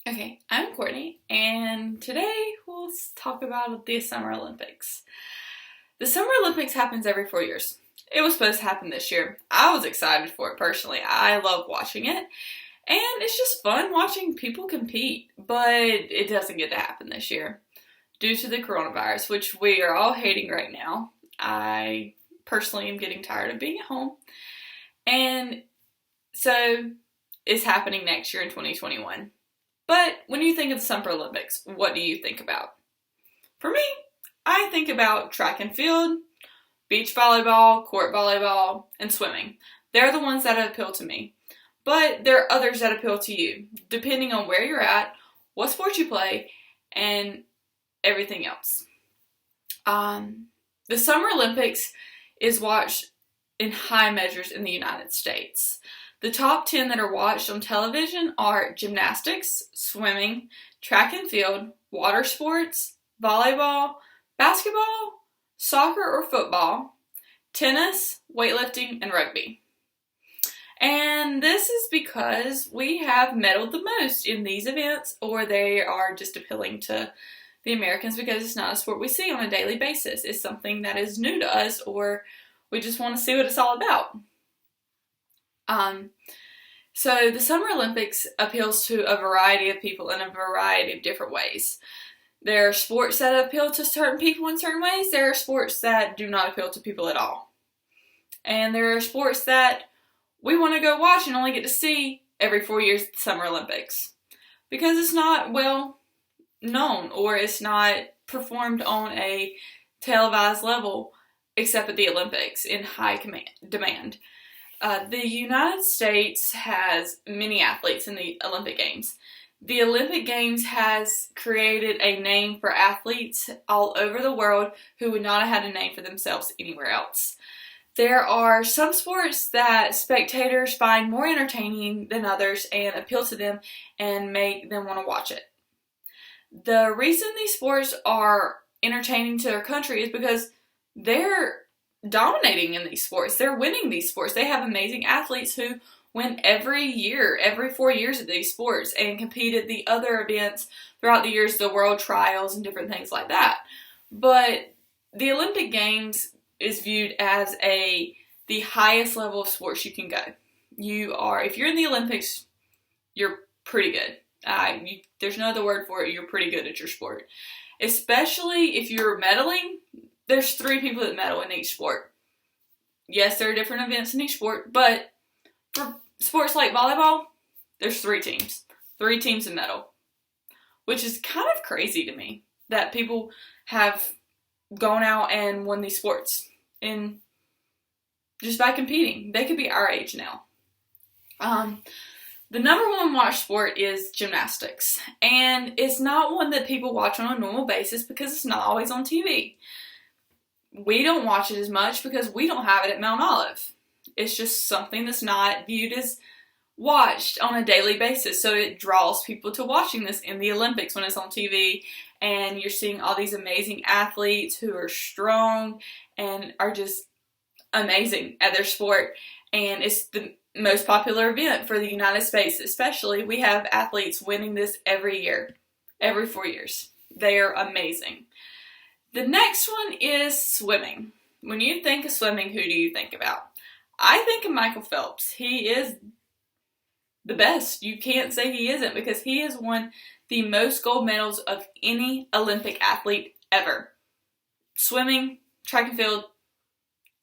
Okay, I'm Courtney, and today we'll talk about the Summer Olympics. The Summer Olympics happens every 4 years. It was supposed to happen this year. I was excited for it personally. I love watching it, and it's just fun watching people compete, but it doesn't get to happen this year due to the coronavirus, which we are all hating right now. I personally am getting tired of being at home, and so it's happening next year in 2021. But when you think of the Summer Olympics, what do you think about? For me, I think about track and field, beach volleyball, court volleyball, and swimming. They're the ones that appeal to me. But there are others that appeal to you, depending on where you're at, what sport you play, and everything else. The Summer Olympics is watched in high measures in the United States. The top 10 that are watched on television are gymnastics, swimming, track and field, water sports, volleyball, basketball, soccer or football, tennis, weightlifting, and rugby. And this is because we have medaled the most in these events, or they are just appealing to the Americans because it's not a sport we see on a daily basis. It's something that is new to us, or we just want to see what it's all about. So the Summer Olympics appeals to a variety of people in a variety of different ways. There are sports that appeal to certain people in certain ways. There are sports that do not appeal to people at all. And there are sports that we want to go watch and only get to see every 4 years at the Summer Olympics. Because it's not well known, or it's not performed on a televised level except at the Olympics in high demand. The United States has many athletes in the Olympic Games. The Olympic Games has created a name for athletes all over the world who would not have had a name for themselves anywhere else. There are some sports that spectators find more entertaining than others and appeal to them and make them want to watch it. The reason these sports are entertaining to their country is because they're dominating in these sports. They're winning these sports. They have amazing athletes who win every year, every 4 years at these sports, and compete at the other events throughout the years, the world trials and different things like that. But the Olympic Games is viewed as the highest level of sports you can go. If you're in the Olympics, you're pretty good. There's no other word for it. You're pretty good at your sport. Especially if you're medaling, there's 3 people that medal in each sport. Yes, there are different events in each sport, but for sports like volleyball, there's 3 teams. 3 teams that medal. Which is kind of crazy to me that people have gone out and won these sports and just by competing. They could be our age now. The number one watched sport is gymnastics, and it's not one that people watch on a normal basis because it's not always on TV. We don't watch it as much because we don't have it at Mount Olive. It's just something that's not viewed as watched on a daily basis, so it draws people to watching this in the Olympics when it's on TV, and you're seeing all these amazing athletes who are strong and are just amazing at their sport, and it's the most popular event for the United States especially. We have athletes winning this every year, every 4 years. They are amazing. The next one is swimming. When you think of swimming, who do you think about? I think of Michael Phelps. He is the best. You can't say he isn't because he has won the most gold medals of any Olympic athlete ever. Swimming, track and field,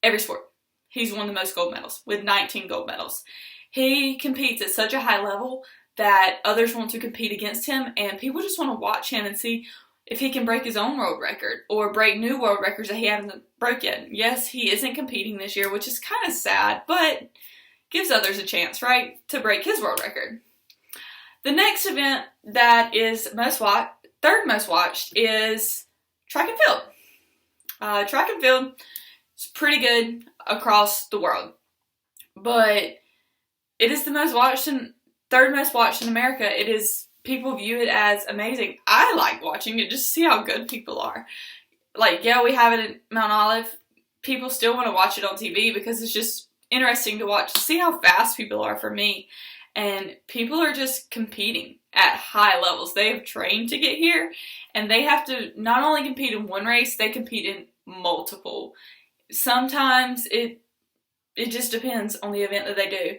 every sport. He's won the most gold medals with 19 gold medals. He competes at such a high level that others want to compete against him, and people just want to watch him and see if he can break his own world record or break new world records that he hasn't broke yet. Yes, he isn't competing this year, which is kind of sad, but gives others a chance, right, to break his world record. The next event that is third most watched is track and field. Track and field is pretty good across the world, but it is the most watched and third most watched in America. People view it as amazing. I like watching it just to see how good people are. We have it at Mount Olive. People still want to watch it on TV because it's just interesting to watch, to see how fast people are for me. And people are just competing at high levels. They have trained to get here, and they have to not only compete in one race, they compete in multiple. Sometimes it just depends on the event that they do.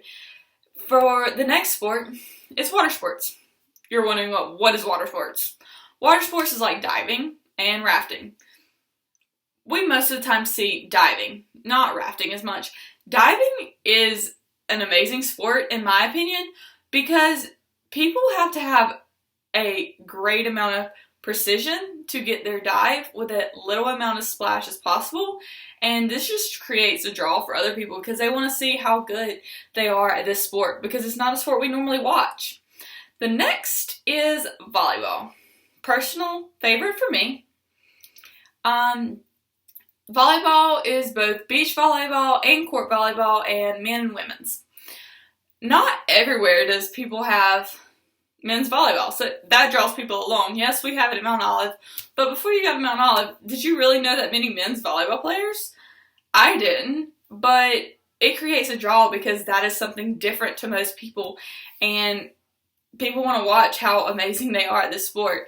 For the next sport, it's water sports. You're wondering what is water sports? Water sports is like diving and rafting. We most of the time see diving, not rafting as much. Diving is an amazing sport, in my opinion, because people have to have a great amount of precision to get their dive with a little amount of splash as possible, and this just creates a draw for other people because they want to see how good they are at this sport, because it's not a sport we normally watch. The next is volleyball. Personal favorite for me. Volleyball is both beach volleyball and court volleyball, and men and women's. Not everywhere does people have men's volleyball, so that draws people along. Yes, we have it at Mount Olive, but before you got to Mount Olive, did you really know that many men's volleyball players? I didn't, but it creates a draw because that is something different to most people, and people want to watch how amazing they are at this sport.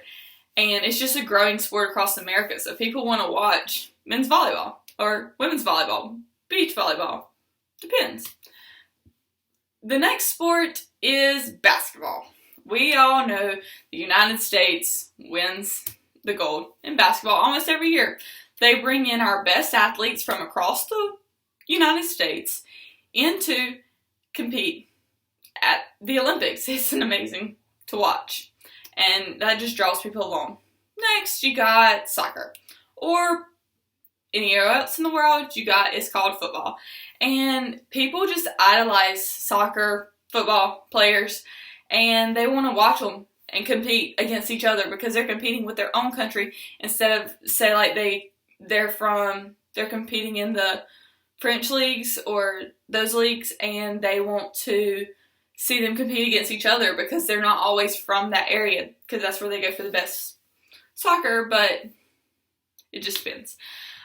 And it's just a growing sport across America, so people want to watch men's volleyball or women's volleyball, beach volleyball, depends. The next sport is basketball. We all know the United States wins the gold in basketball almost every year. They bring in our best athletes from across the United States in to compete at the Olympics. It's amazing to watch, and that just draws people along. Next, you got soccer, or anywhere else in the world, it's called football. And people just idolize soccer, football players, and they want to watch them and compete against each other because they're competing with their own country instead of, say, like they're competing in the French leagues or those leagues, and they want to see them compete against each other because they're not always from that area, because that's where they go for the best soccer, but it just depends.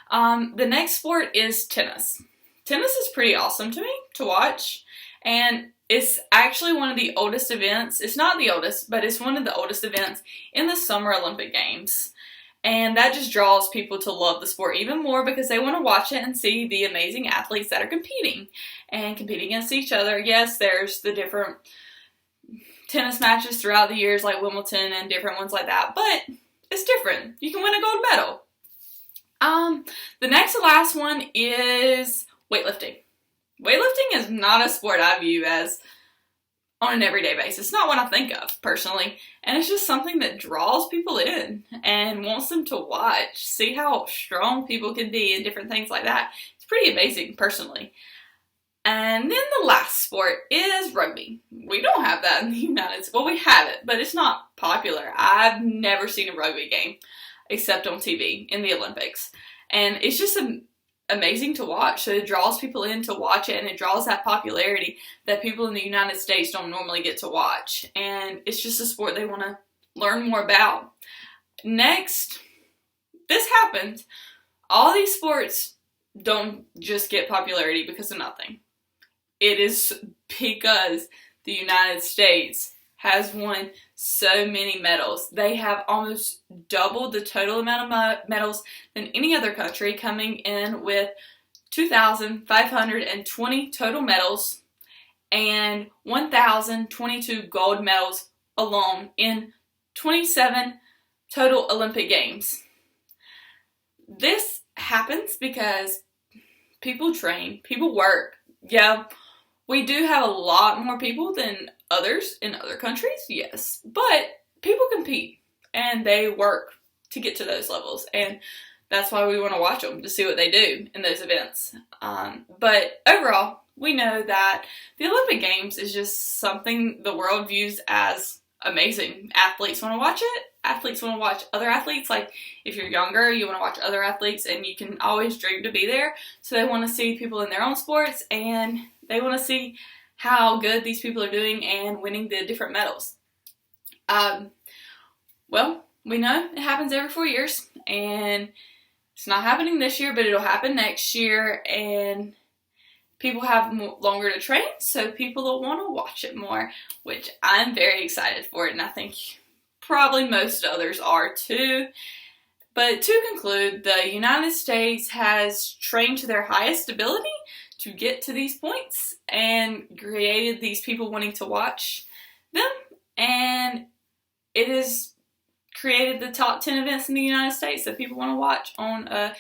The next sport is tennis. Tennis is pretty awesome to me to watch, and it's actually one of the oldest events. It's not the oldest, but it's one of the oldest events in the Summer Olympic Games. And that just draws people to love the sport even more because they want to watch it and see the amazing athletes that are competing against each other. Yes, there's the different tennis matches throughout the years like Wimbledon and different ones like that, but it's different. You can win a gold medal. The next to last one is weightlifting. Weightlifting is not a sport I view as on an everyday basis. It's not what I think of, personally. And it's just something that draws people in and wants them to watch, see how strong people can be and different things like that. It's pretty amazing, personally. And then the last sport is rugby. We don't have that in the United States. Well, we have it, but it's not popular. I've never seen a rugby game except on TV in the Olympics. And it's just amazing to watch. So it draws people in to watch it, and it draws that popularity that people in the United States don't normally get to watch. And it's just a sport they want to learn more about. Next, this happens. All these sports don't just get popularity because of nothing. It is because the United States has won so many medals. They have almost doubled the total amount of medals than any other country, coming in with 2,520 total medals and 1,022 gold medals alone in 27 total Olympic Games. This happens because people train, people work. Yeah, we do have a lot more people than others in other countries, yes, but people compete and they work to get to those levels, and that's why we want to watch them, to see what they do in those events. But overall, we know that the Olympic Games is just something the world views as amazing. Athletes want to watch it. Athletes want to watch other athletes. Like, if you're younger, you want to watch other athletes, and you can always dream to be there. So they want to see people in their own sports, and they want to see how good these people are doing and winning the different medals. Well, we know it happens every 4 years, and it's not happening this year, but it'll happen next year, and people have longer to train, so people will want to watch it more, which I'm very excited for it, and I think probably most others are too. But to conclude, the United States has trained to their highest ability to get to these points and created these people wanting to watch them, and it has created the top 10 events in the United States that people want to watch on a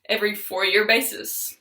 every 4-year basis.